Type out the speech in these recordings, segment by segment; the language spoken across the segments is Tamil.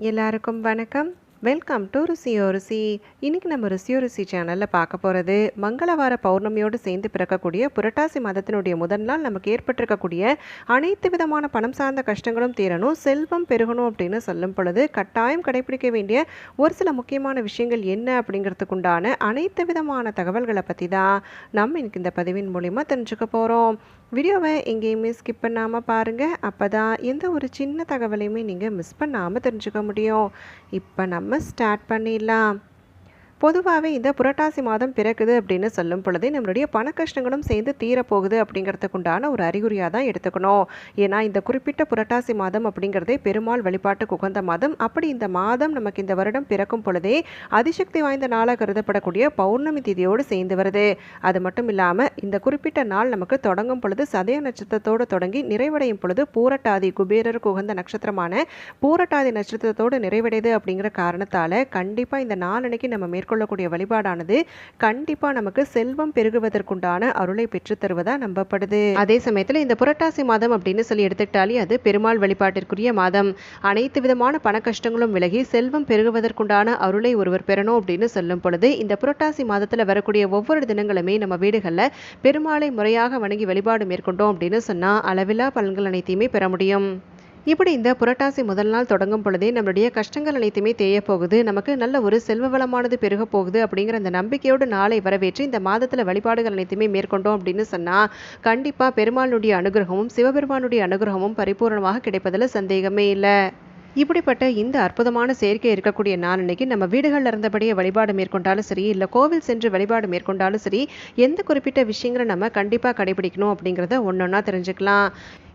எல்லாருக்கும் வணக்கம். வெல்கம் டு ருசியோ ருசி. இன்றைக்கி நம்ம ருசியோ ருசி சேனலில் பார்க்க போகிறது மங்களவார பௌர்ணமியோடு சேர்ந்து பிறக்கக்கூடிய புரட்டாசி மாதத்தினுடைய முதல் நாள் நமக்கு ஏற்பட்டிருக்கக்கூடிய அனைத்து விதமான பணம் சார்ந்த கஷ்டங்களும் தீரணும், செல்வம் பெருகணும் அப்படின்னு சொல்லும் பொழுது கட்டாயம் கடைபிடிக்க வேண்டிய ஒரு சில முக்கியமான விஷயங்கள் என்ன அப்படிங்கிறதுக்குண்டான அனைத்து விதமான தகவல்களை பற்றி தான் நம்ம இன்னைக்கு இந்த பதிவின் மூலிமா தெரிஞ்சுக்க போகிறோம். வீடியோவை எங்கேயுமே ஸ்கிப் பண்ணாமல் பாருங்கள். அப்போ தான் எந்த ஒரு சின்ன தகவலையுமே நீங்கள் மிஸ் பண்ணாமல் தெரிஞ்சுக்க முடியும். இப்போ நம்ம ஸ்டார்ட் பண்ணிடலாம். பொதுவாகவே இந்த புரட்டாசி மாதம் பிறக்குது அப்படின்னு சொல்லும் பொழுது நம்மளுடைய பண கஷ்டங்களும் சேர்ந்து தீரப்போகுது அப்படிங்கிறதுக்குண்டான ஒரு அறிகுறியாக தான் எடுத்துக்கணும். ஏன்னா இந்த குறிப்பிட்ட புரட்டாசி மாதம் அப்படிங்கிறதே பெருமாள் வழிபாட்டுக்கு உகந்த மாதம். அப்படி இந்த மாதம் நமக்கு இந்த வருடம் பிறக்கும் பொழுதே அதிசக்தி வாய்ந்த நாளாக கருதப்படக்கூடிய பௌர்ணமி திதியோடு சேர்ந்து வருது. அது மட்டும் இல்லாமல் இந்த குறிப்பிட்ட நாள் நமக்கு தொடங்கும் பொழுது சதய நட்சத்திரத்தோடு தொடங்கி நிறைவடையும் பொழுது பூரட்டாதி குபேரருக்கு உகந்த நட்சத்திரமான பூரட்டாதி நட்சத்திரத்தோடு நிறைவடையுது அப்படிங்கிற காரணத்தால் கண்டிப்பாக இந்த நாளன்னைக்கு நம்ம கொள்ளக்கூடிய வழிபாடானது கண்டிப்பா நமக்கு செல்வம் பெருகுவதற்குண்டான அருளை பெற்று தருவதா நம்பப்படுது. அதே சமயத்தில் இந்த புரட்டாசி மாதம் அப்படின்னு சொல்லி எடுத்துக்கிட்டாலே அது பெருமாள் வழிபாட்டிற்குரிய மாதம். அனைத்து விதமான பண கஷ்டங்களும் விலகி செல்வம் பெருகுவதற்குண்டான அருளை ஒருவர் பெறணும் அப்படின்னு சொல்லும் பொழுது இந்த புரட்டாசி மாதத்துல வரக்கூடிய ஒவ்வொரு தினங்களுமே நம்ம வீடுகள்ல பெருமாளை முறையாக வணங்கி வழிபாடு மேற்கொண்டோம் அப்படின்னு சொன்னா அளவில்லா பலன்கள் அனைத்தையுமே பெற முடியும். இப்படி இந்த புரட்டாசி முதல் நாள் தொடங்கும் பொழுதே நம்மளுடைய கஷ்டங்கள் அனைத்துமே தேய போகுது, நமக்கு நல்ல ஒரு செல்வ வளமானது பெருக போகுது அப்படிங்கிற அந்த நம்பிக்கையோடு நாளை வரவேற்று இந்த மாதத்தில் வழிபாடுகள் அனைத்துமே மேற்கொண்டோம் அப்படின்னு சொன்னால் கண்டிப்பாக பெருமாளுடைய அனுகிரகமும் சிவபெருமானுடைய அனுகிரகமும் பரிபூர்ணமாக கிடைப்பதில் சந்தேகமே இல்லை. இப்படிப்பட்ட இந்த அற்புதமான செயற்கை இருக்கக்கூடிய நாள் இன்னைக்கு நம்ம வீடுகளில் இருந்தபடியே வழிபாடு மேற்கொண்டாலும் சரி, இல்லை கோவில் சென்று வழிபாடு மேற்கொண்டாலும் சரி, எந்த குறிப்பிட்ட விஷயங்களை நம்ம கண்டிப்பாக கடைபிடிக்கணும் அப்படிங்கிறத ஒன்றொன்னா தெரிஞ்சுக்கலாம்.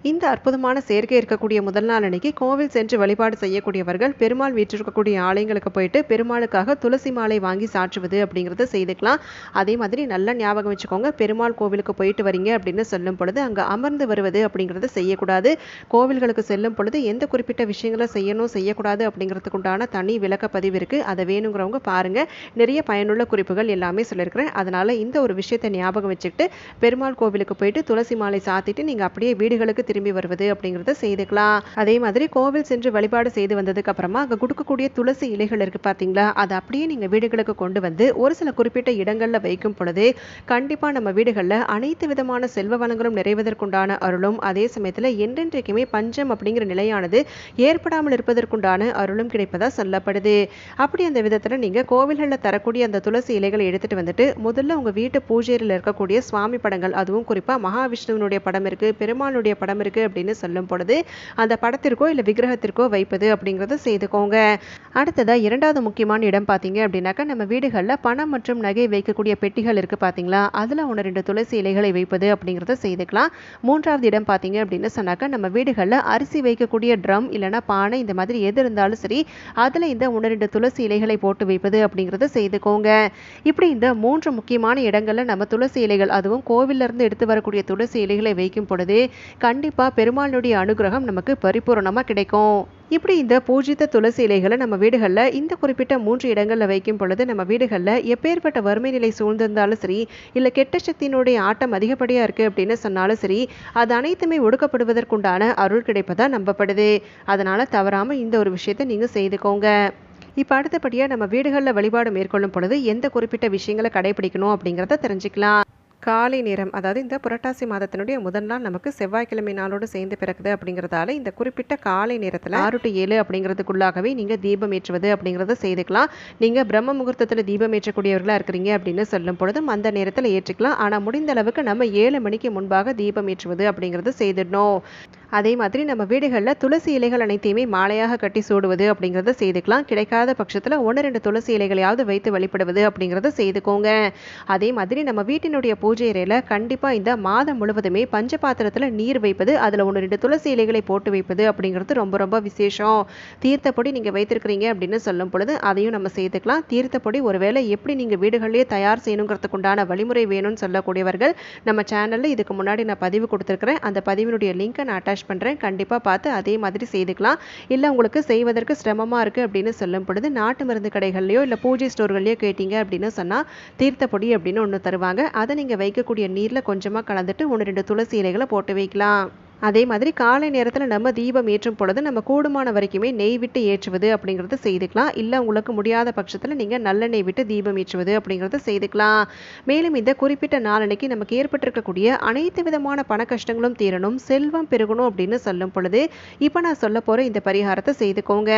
இந்த அற்புதமான செயற்கை இருக்கக்கூடிய முதல் நாள் அன்னைக்கு கோவில் சென்று வழிபாடு செய்யக்கூடியவர்கள் பெருமாள் வீற்றிருக்கக்கூடிய ஆலயங்களுக்கு போயிட்டு பெருமாளுக்காக துளசி மாலை வாங்கி சாற்றுவது அப்படிங்கிறத செய்துக்கலாம். அதே மாதிரி நல்லா ஞாபகம் வச்சுக்கோங்க, பெருமாள் கோவிலுக்கு போயிட்டு வரீங்க அப்படின்னு சொல்லும் பொழுது அங்கே அமர்ந்து வருவது அப்படிங்கிறத செய்யக்கூடாது. கோவில்களுக்கு செல்லும் பொழுது எந்த குறிப்பிட்ட விஷயங்களை செய்யணும் செய்யக்கூடாது அப்படிங்கிறதுக்கு உண்டான தனி விளக்க பதிவு இருக்குது. அதை வேணுங்கிறவங்க பாருங்கள், நிறைய பயனுள்ள குறிப்புகள் எல்லாமே சொல்லியிருக்கிறேன். அதனால் இந்த ஒரு விஷயத்தை ஞாபகம் வச்சுக்கிட்டு பெருமாள் கோவிலுக்கு போயிட்டு துளசி மாலை சாத்திட்டு நீங்கள் அப்படியே வீடுகளுக்கு திரும்பி வருவது அப்படிங்கிறத செய்துக்கலாம். அதே மாதிரி கோவில் சென்று வழிபாடு செய்து வந்ததுக்கு அப்புறமா அங்கே கொடுக்கக்கூடிய துளசி இலைகள் இருக்கு பார்த்தீங்களா, அதை அப்படியே நீங்கள் வீடுகளுக்கு கொண்டு வந்து ஒரு சில குறிப்பிட்ட இடங்களில் வைக்கும் பொழுது கண்டிப்பாக நம்ம வீடுகளில் அனைத்து விதமான செல்வ வளங்களும் நிறைவதற்குண்டான அருளும், அதே சமயத்தில் என்றென்றைக்குமே பஞ்சம் அப்படிங்கிற நிலையானது ஏற்படாமல் இருப்பதற்குண்டான அருளும் கிடைப்பதா சொல்லப்படுது. அப்படி அந்த விதத்தில் நீங்கள் கோவில்களில் தரக்கூடிய அந்த துளசி இலைகளை எடுத்துட்டு வந்துட்டு முதல்ல உங்கள் வீட்டு பூஜையில் இருக்கக்கூடிய சுவாமி படங்கள், அதுவும் குறிப்பாக மகாவிஷ்ணுவனுடைய படம் இருக்கு, பெருமாளுடைய படம் இருக்கு அப்படின்னு சொல்லும் பொழுது அந்த படத்திற்கோ இல்லை விக்கிரகத்திற்கோ வைப்பது அப்படிங்கிறத செய்துக்கோங்க. அடுத்ததா இரண்டாவது முக்கியமான இடம் பார்த்தீங்க அப்படின்னாக்கா நம்ம வீடுகளில் பணம் மற்றும் நகை வைக்கக்கூடிய பெட்டிகள் இருக்கு பார்த்தீங்களா, அதில் 1-2 துளசி இலைகளை வைப்பது அப்படிங்கிறத செய்துக்கலாம். மூன்றாவது இடம் பார்த்தீங்க அப்படின்னு சொன்னாக்கா நம்ம வீடுகளில் அரிசி வைக்கக்கூடிய ட்ரம் இல்லைன்னா பானை இந்த மாதிரி எது இருந்தாலும் சரி, அதில் இந்த 1-2 துளசி இலைகளை போட்டு வைப்பது அப்படிங்கிறத செய்துக்கோங்க. இப்படி இந்த 3 முக்கியமான இடங்களில் நம்ம துளசி இலைகள், அதுவும் கோவிலிருந்து இருந்து எடுத்து வரக்கூடிய துளசி இலைகளை வைக்கும் பொழுது கண்டிப்பா பெருமாளுடைய அனுகிரகம் நமக்கு பரிபூரணமா கிடைக்கும். இப்படி இந்த பூஜித்த துளசி இலைகளை நம்ம வீடுகளில் இந்த குறிப்பிட்ட 3 இடங்களில் வைக்கும் பொழுது நம்ம வீடுகளில் எப்பேற்பட்ட வறுமை நிலை சூழ்ந்திருந்தாலும் சரி, இல்லை கெட்ட சக்தியினுடைய ஆட்டம் அதிகப்படியாக இருக்குது அப்படின்னு சொன்னாலும் சரி, அது அனைத்துமே ஒடுக்கப்படுவதற்குண்டான அருள் கிடைப்பதா நம்பப்படுது. அதனால் தவறாமல் இந்த ஒரு விஷயத்தை நீங்கள் செய்துக்கோங்க. இப்போ அடுத்தபடியாக நம்ம வீடுகளில் வழிபாடு மேற்கொள்ளும் பொழுது எந்த குறிப்பிட்ட விஷயங்களை கடைபிடிக்கணும் அப்படிங்கிறத தெரிஞ்சுக்கலாம். காலை நேரம், அதாவது இந்த புரட்டாசி மாதத்தினுடைய முதல் நாள் நமக்கு செவ்வாய்க்கிழமை நாளோடு சேர்ந்து பிறக்குது அப்படிங்கிறதால இந்த குறிப்பிட்ட காலை நேரத்தில் 6 to 7 அப்படிங்கிறதுக்குள்ளாகவே நீங்கள் தீபம் ஏற்றுவது அப்படிங்கிறத செய்துக்கலாம். நீங்கள் பிரம்ம முகூர்த்தத்தில் தீபம் ஏற்றக்கூடியவர்களாக இருக்கிறீங்க அப்படின்னு சொல்லும் பொழுதும் அந்த நேரத்தில் ஏற்றிக்கலாம். ஆனால் முடிந்த அளவுக்கு நம்ம 7 மணிக்கு முன்பாக தீபம் ஏற்றுவது அப்படிங்கிறத செய்திடணும். அதே மாதிரி நம்ம வீடுகளில் துளசி இலைகள் அனைத்தையுமே மாலையாக கட்டி சூடுவது அப்படிங்கிறத செய்துக்கலாம். கிடைக்காத பட்சத்தில் 1-2 துளசி இலைகளையாவது வைத்து வழிபடுவது அப்படிங்கிறத செய்துக்கோங்க. அதே மாதிரி நம்ம வீட்டினுடைய பூஜை அறையில் கண்டிப்பாக இந்த மாதம் முழுவதுமே பஞ்ச பாத்திரத்தில் நீர் வைப்பது, அதில் 1-2 துளசி இலைகளை போட்டு வைப்பது அப்படிங்கிறது ரொம்ப ரொம்ப விசேஷம். தீர்த்தப்பொடி நீங்கள் வைத்திருக்கிறீங்க அப்படின்னு சொல்லும் பொழுது அதையும் நம்ம செய்துக்கலாம். தீர்த்தப்பொடி ஒருவேளை எப்படி நீங்கள் வீடுகளிலேயே தயார் செய்யணுங்கிறதுக்கு உண்டான வழிமுறை வேணும்னு சொல்லக்கூடியவர்கள் நம்ம சேனலில் இதுக்கு முன்னாடி நான் பதிவு கொடுத்துருக்கிறேன். அந்த பதிவினுடைய லிங்கை நான் அட்டாச் பண்ணுறேன், கண்டிப்பாக பார்த்து அதே மாதிரி செய்துக்கலாம். இல்லை உங்களுக்கு செய்வதற்கு சிரமமாக இருக்குது அப்படின்னு சொல்லும் பொழுது நாட்டு மருந்து கடைகள்லையோ இல்லை பூஜை ஸ்டோர்கள்லையோ கேட்டீங்க அப்படின்னு சொன்னால் தீர்த்தப்பொடி அப்படின்னு ஒன்று தருவாங்க. அதை நீங்கள் வைக்கக்கூடிய நீரில் கொஞ்சமாக கலந்துட்டு 1-2 துளசி இலைகளை போட்டு வைக்கலாம். அதே மாதிரி காலை நேரத்தில் நம்ம தீபம் ஏற்றும் பொழுது நம்ம கூடுமான வரைக்குமே நெய் விட்டு ஏற்றுவது அப்படிங்கிறத செய்துக்கலாம். இல்லை உங்களுக்கு முடியாத பட்சத்தில் நீங்கள் நல்லெண்ணெய் விட்டு தீபம் ஏற்றுவது அப்படிங்கிறத செய்துக்கலாம். மேலும் இந்த குறிப்பிட்ட நாளன்னைக்கு நமக்கு ஏற்பட்டிருக்கக்கூடிய அனைத்து விதமான பண கஷ்டங்களும் தீரணும், செல்வம் பெருகணும் அப்படின்னு சொல்லும் பொழுது இப்போ நான் சொல்ல போகிற இந்த பரிகாரத்தை செய்துக்கோங்க.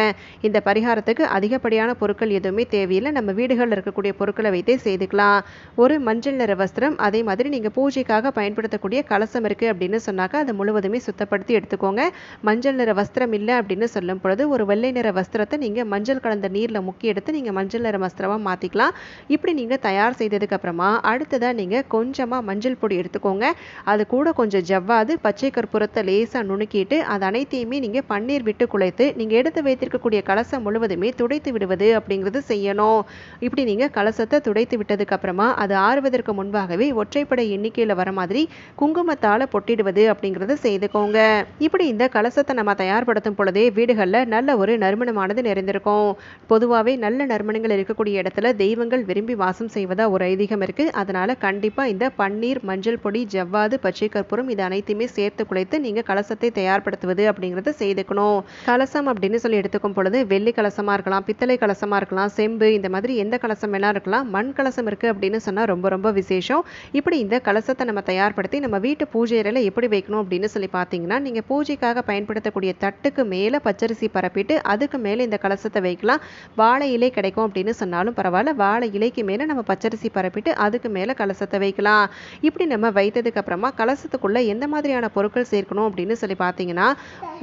இந்த பரிகாரத்துக்கு அதிகப்படியான பொருட்கள் எதுவுமே தேவையில்லை. நம்ம வீடுகளில் இருக்கக்கூடிய பொருட்களை வைத்தே செய்துக்கலாம். ஒரு மஞ்சள் நிற வஸ்திரம், அதே மாதிரி நீங்கள் பூஜைக்காக பயன்படுத்தக்கூடிய கலசம் இருக்குது அப்படின்னு சொன்னாக்கா அதை முழுவதுமே சுத்தப்படுத்தி எடுத்துக்கோங்க. மஞ்சள் நிற வஸ்திரம் இல்லை அப்படின்னு சொல்லும் பொழுது ஒரு வெள்ளை நிற வஸ்திரத்தை நீங்கள் மஞ்சள் கலந்த நீரில் முக்கி எடுத்து நீங்கள் மஞ்சள் நிற வஸ்திரமாக மாற்றிக்கலாம். இப்படி நீங்கள் தயார் செய்ததுக்கு அப்புறமா அடுத்ததாக நீங்கள் கொஞ்சமாக மஞ்சள் பொடி எடுத்துக்கோங்க. அது கூட கொஞ்சம் ஜவ்வாது, பச்சை கற்பூரத்தை லேசாக நுணுக்கிட்டு அது அனைத்தையுமே நீங்கள் பன்னீர் விட்டு குழைத்து நீங்கள் எடுத்து வைத்திருக்கக்கூடிய கலசம் முழுவதுமே துடைத்து விடுவது அப்படிங்கிறது செய்யணும். இப்படி நீங்கள் கலசத்தை துடைத்து விட்டதுக்கு அப்புறமா அது ஆறுவதற்கு முன்பாகவே ஒற்றைப்படை எண்ணிக்கையில் வர மாதிரி குங்குமத்தால் பொட்டிடுவது அப்படிங்கிறது செய்துக்கோங்க. இப்படி இந்த கலசத்தை நம்ம தயார்படுத்தும் பொழுதே வீடுகளில் நல்ல ஒரு நறுமணமானது நிறைந்திருக்கும். பொதுவாகவே நல்ல நறுமணங்கள் இருக்கக்கூடிய இடத்துல தெய்வங்கள் விரும்பி வாசம் செய்வதா ஒரு ஐதீகம் இருக்கு. அதனால கண்டிப்பா இந்த பன்னீர், மஞ்சள் பொடி, ஜவ்வாது, பச்சை கற்பூரம் இது அனைத்தையுமே சேர்த்து குழைத்து நீங்க கலசத்தை தயார்படுத்துவது அப்படிங்கறத செய்துக்கணும். கலசம் அப்படின்னு சொல்லி எடுத்துக்கும் பொழுது வெள்ளி கலசமா இருக்கலாம், பித்தளை கலசமா இருக்கலாம், செம்பு, இந்த மாதிரி எந்த கலசம் வேணா இருக்கலாம். மண் கலசம் இருக்கு அப்படின்னு சொன்னா ரொம்ப ரொம்ப விசேஷம். இப்படி இந்த கலசத்தை நம்ம தயார்படுத்தி நம்ம வீட்டு பூஜை அறையில எப்படி வைக்கணும் அப்படின்னு சொல்லி பார்த்தீங்கன்னா, நீங்கள் பூஜைக்காக பயன்படுத்தக்கூடிய தட்டுக்கு மேலே பச்சரிசி பரப்பிட்டு அதுக்கு மேலே இந்த கலசத்தை வைக்கலாம். வாழை இலை கிடைக்கும் அப்படின்னு சொன்னாலும் பரவாயில்ல, வாழை இலைக்கு மேலே நம்ம பச்சரிசி பரப்பிட்டு அதுக்கு மேலே கலசத்தை வைக்கலாம். இப்படி நம்ம வைத்ததுக்கு அப்புறமா கலசத்துக்குள்ள எந்த மாதிரியான பொருட்கள் சேர்க்கணும் அப்படின்னு சொல்லி பார்த்தீங்கன்னா,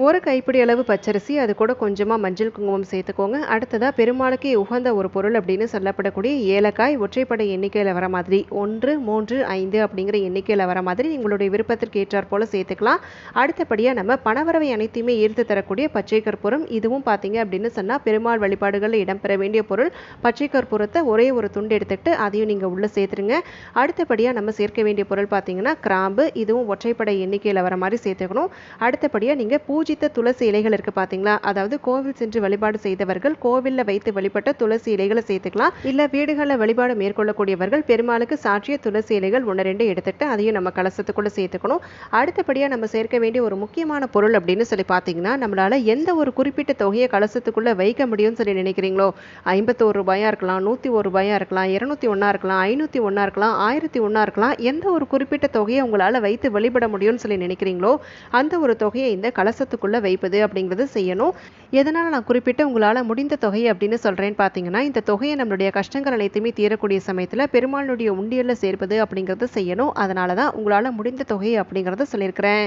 ஒரு கைப்பிடி அளவு பச்சரிசி, அது கூட கொஞ்சமாக மஞ்சள் குங்குமம் சேர்த்துக்கோங்க. அடுத்ததாக பெருமாளுக்கு உகந்த ஒரு பொருள் அப்படின்னு சொல்லப்படக்கூடிய ஏலக்காய் ஒற்றைப்படை எண்ணிக்கையில் வர மாதிரி 1, 3, 5 அப்படிங்கிற எண்ணிக்கையில் வர மாதிரி உங்களுடைய விருப்பத்திற்கு ஏற்றாற் போல சேர்த்துக்கலாம். அடுத்தபடியாக நம்ம பணவரவை அனைத்தையுமே ஈர்த்து தரக்கூடிய பச்சை கற்பூரம், இதுவும் பார்த்தீங்க அப்படின்னு சொன்னால் பெருமாள் வழிபாடுகளில் இடம்பெற வேண்டிய பொருள். பச்சை கற்பூரத்தை ஒரே ஒரு துண்டு எடுத்துக்கிட்டு அதையும் நீங்கள் உள்ளே சேர்த்துருங்க. அடுத்தபடியாக நம்ம சேர்க்க வேண்டிய பொருள் பார்த்தீங்கன்னா கிராம்பு, இதுவும் ஒற்றைப்படை எண்ணிக்கையில் வர மாதிரி சேர்த்துக்கணும். அடுத்தபடியாக நீங்கள் பூஜித்த துளசி இலைகள் இருக்குது பார்த்தீங்களா, அதாவது கோவில் சென்று வழிபாடு செய்தவர்கள் கோவிலில் வைத்து வழிபட்ட துளசி இலைகளை சேர்த்துக்கலாம். இல்லை வீடுகளில் வழிபாடு மேற்கொள்ளக்கூடியவர்கள் பெருமாளுக்கு சாற்றிய துளசி இலைகள் 1-2 எடுத்துட்டு அதையும் நம்ம கலசத்துக்குள்ளே சேர்த்துக்கணும். அடுத்தபடியாக நம்ம சேர்க்க வேண்டிய ஒரு முக்கியமான பொருள் அப்படின்னு சொல்லி பார்த்தீங்கன்னா, நம்மளால எந்த ஒரு குறிப்பிட்ட தொகையை கலசத்துக்குள்ள வைக்க முடியும்னு சொல்லி நினைக்கிறீங்களோ, 51 ரூபாயா இருக்கலாம், 101 ரூபாயா இருக்கலாம், 201 இருக்கலாம், 501 இருக்கலாம், 1001 இருக்கலாம், எந்த ஒரு குறிப்பிட்ட தொகையை உங்களால் வைத்து வழிபட முடியும்னு சொல்லி நினைக்கிறீங்களோ அந்த ஒரு தொகையை இந்த கலசத்துக்குள்ள வைப்பது அப்படிங்கிறது செய்யணும். எதனால் நான் குறிப்பிட்ட உங்களால் முடிந்த தொகை அப்படின்னு சொல்றேன்னு பார்த்தீங்கன்னா, இந்த தொகையை நம்மளுடைய கஷ்டங்கள் அனைத்துமே தீரக்கூடிய சமயத்தில் பெருமாளுடைய உண்டியலில் சேர்ப்பது அப்படிங்கிறது செய்யணும். அதனால தான் உங்களால் முடிந்த தொகை அப்படிங்கிறத சொல்லியிருக்கிறேன்.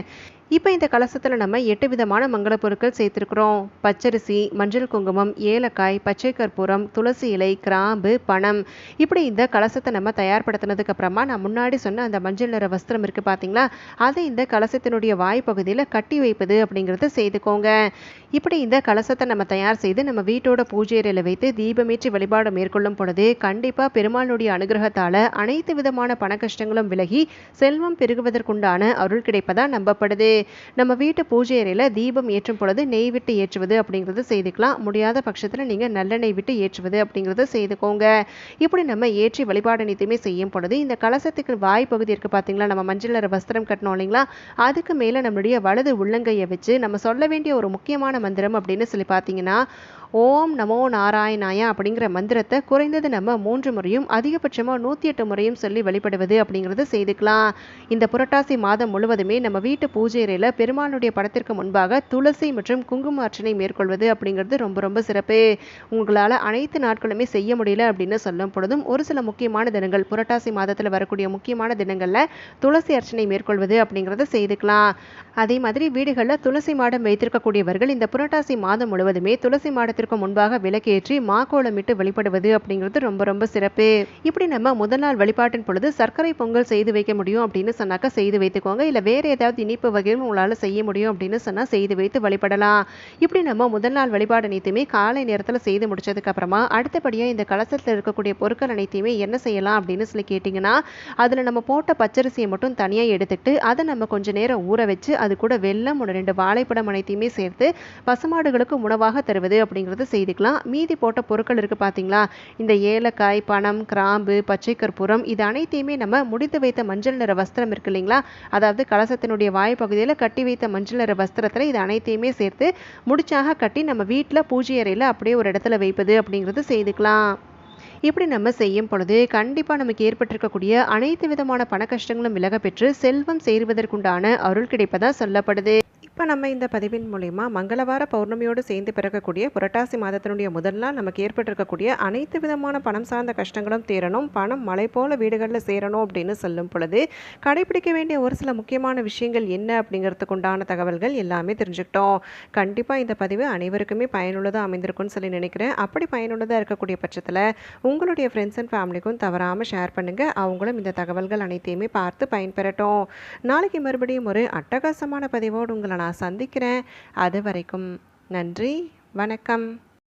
இப்போ இந்த கலசத்தில் நம்ம 8 விதமான மங்கள பொருட்கள் சேர்த்துருக்குறோம். பச்சரிசி, மஞ்சள் குங்குமம், ஏலக்காய், பச்சை கற்பூரம், துளசி இலை, கிராம்பு, பணம். இப்படி இந்த கலசத்தை நம்ம தயார்படுத்தினதுக்கு அப்புறமா நான் முன்னாடி சொன்ன அந்த மஞ்சள் நிற வஸ்திரம் இருக்கு பார்த்தீங்களா, அதை இந்த கலசத்தினுடைய வாய்ப்பகுதியில் கட்டி வைப்பது அப்படிங்கிறத செய்துக்கோங்க. இப்படி இந்த கலசத்தை நம்ம தயார் செய்து நம்ம வீட்டோட பூஜை அறையில் வைத்து தீபமேற்றி வழிபாடு மேற்கொள்ளும் பொழுது கண்டிப்பாக பெருமாளுடைய அனுகிரகத்தால் அனைத்து விதமான பண கஷ்டங்களும் விலகி செல்வம் பெருகுவதற்குண்டான அருள் கிடைப்பதா நம்பப்படுது. நம்ம வீட்டு பூஜை அறையில் தீபம் ஏற்றும் பொழுது நெய் விட்டு ஏற்றுவது அப்படிங்கிறது செய்துக்கலாம். முடியாத பட்சத்தில் நீங்கள் நல்லெண்ணெய் விட்டு ஏற்றுவது அப்படிங்கிறத செய்துக்கோங்க. இப்படி நம்ம ஏற்றி வழிபாடு அனைத்துமே செய்யும் பொழுது இந்த கலசத்துக்கு வாய் பகுதி இருக்குது பார்த்தீங்களா, நம்ம மஞ்சள் நிற வஸ்திரம் கட்டணும் இல்லைங்களா, அதுக்கு மேலே நம்மளுடைய வலது உள்ளங்கையை வச்சு நம்ம சொல்ல வேண்டிய ஒரு முக்கியமான மந்திரம் அப்படின்னு சொல்லி பார்த்தீங்கன்னா, ஓம் நமோ நாராயணாய அப்படிங்கிற மந்திரத்தை குறைந்தது நம்ம 3 முறையும் அதிகபட்சமாக 108 முறையும் சொல்லி வழிபடுவது அப்படிங்கிறது செய்துக்கலாம். இந்த புரட்டாசி மாதம் முழுவதுமே நம்ம வீட்டு பூஜை அறையில் பெருமாளுடைய படத்திற்கு முன்பாக துளசி மற்றும் குங்கும அர்ச்சனை மேற்கொள்வது அப்படிங்கிறது ரொம்ப ரொம்ப சிறப்பு. உங்களால் அனைத்து நாட்களுமே செய்ய முடியல அப்படின்னு சொல்லும் பொழுதும் ஒரு சில முக்கியமான தினங்கள், புரட்டாசி மாதத்தில் வரக்கூடிய முக்கியமான தினங்களில் துளசி அர்ச்சனை மேற்கொள்வது அப்படிங்கிறத செய்துக்கலாம். அதே மாதிரி வீடுகளில் துளசி மாடம் வைத்திருக்கக்கூடியவர்கள் இந்த புரட்டாசி மாதம் முழுவதுமே துளசி மாடத்திற்கு முன்பாக விளக்கேற்றி மாக்கோலமிட்டு வழிபடுவது அப்படிங்கிறது ரொம்ப ரொம்ப சிறப்பு. இப்படி நம்ம முதல் நாள் வழிபாட்டின் பொழுது சர்க்கரை பொங்கல் செய்து வைக்க முடியும் அப்படின்னு சொன்னாக்கா செய்து வைத்துக்கோங்க. இல்லை வேறு ஏதாவது இனிப்பு வகையும் உங்களால் செய்ய முடியும் அப்படின்னு சொன்னால் செய்து வைத்து வழிபடலாம். இப்படி நம்ம முதல் நாள் வழிபாடு அனைத்துமே காலை நேரத்தில் செய்து முடிச்சதுக்கு அப்புறமா அடுத்தபடியாக இந்த கலசத்தில் இருக்கக்கூடிய பொருட்கள் அனைத்தையுமே என்ன செய்யலாம் அப்படின்னு சொல்லி கேட்டிங்கன்னா, அதில் நம்ம போட்ட பச்சரிசியை மட்டும் தனியாக எடுத்துக்கிட்டு அதை நம்ம கொஞ்சம் நேரம் ஊற வச்சு அது கூட வெல்லம் 1-2 வாழைப்பழம் அனைத்தையுமே சேர்த்து பசுமாடுகளுக்கு உணவாக தருவது அப்படிங்கிறது அப்படிங்கிறது செய்துக்கலாம். மீதி போட்ட பொருட்கள் இருக்குது பார்த்தீங்களா, இந்த ஏலக்காய், பனம், கிராம்பு, பச்சை கற்பூரம் இது அனைத்தையுமே நம்ம முடித்து வைத்த மஞ்சள் நிற வஸ்திரம் இருக்கு இல்லைங்களா, அதாவது கலசத்தினுடைய வாய் பகுதியில் கட்டி வைத்த மஞ்சள் நிற வஸ்திரத்தில் இது அனைத்தையுமே சேர்த்து முடிச்சாக கட்டி நம்ம வீட்டில் பூஜை அறையில் அப்படியே ஒரு இடத்துல வைப்பது அப்படிங்கிறது செய்துக்கலாம். இப்படி நம்ம செய்யும் பொழுது கண்டிப்பாக நமக்கு ஏற்பட்டிருக்கக்கூடிய அனைத்து விதமான பண கஷ்டங்களும் விலக பெற்று செல்வம் சேருவதற்குண்டான அருள் கிடைப்பதா சொல்லப்படுது. இப்போ நம்ம இந்த பதிவின் மூலிமா மங்களவார பௌர்ணமியோடு சேர்ந்து பிறக்கக்கூடிய புரட்டாசி மாதத்தினுடைய முதல் நாள் நமக்கு ஏற்பட்டிருக்கக்கூடிய அனைத்து விதமான பணம் சார்ந்த கஷ்டங்களும் தீரணும், பணம் மழை போல வீடுகளில் சேரணும் அப்படின்னு சொல்லும் பொழுது கடைபிடிக்க வேண்டிய ஒரு சில முக்கியமான விஷயங்கள் என்ன அப்படிங்கிறதுக்கு உண்டான தகவல்கள் எல்லாமே தெரிஞ்சுக்கிட்டோம். கண்டிப்பாக இந்த பதிவு அனைவருக்குமே பயனுள்ளதாக அமைந்திருக்கும்னு சொல்லி நினைக்கிறேன். அப்படி பயனுள்ளதாக இருக்கக்கூடிய பட்சத்தில் உங்களுடைய ஃப்ரெண்ட்ஸ் அண்ட் ஃபேமிலிக்கும் தவறாமல் ஷேர் பண்ணுங்கள். அவங்களும் இந்த தகவல்கள் அனைத்தையுமே பார்த்து பயன்பெறட்டும். நாளைக்கு மறுபடியும் ஒரு அட்டகாசமான பதிவோடு உங்களை நான் சந்திக்கிறேன். அது வரைக்கும் நன்றி, வணக்கம்.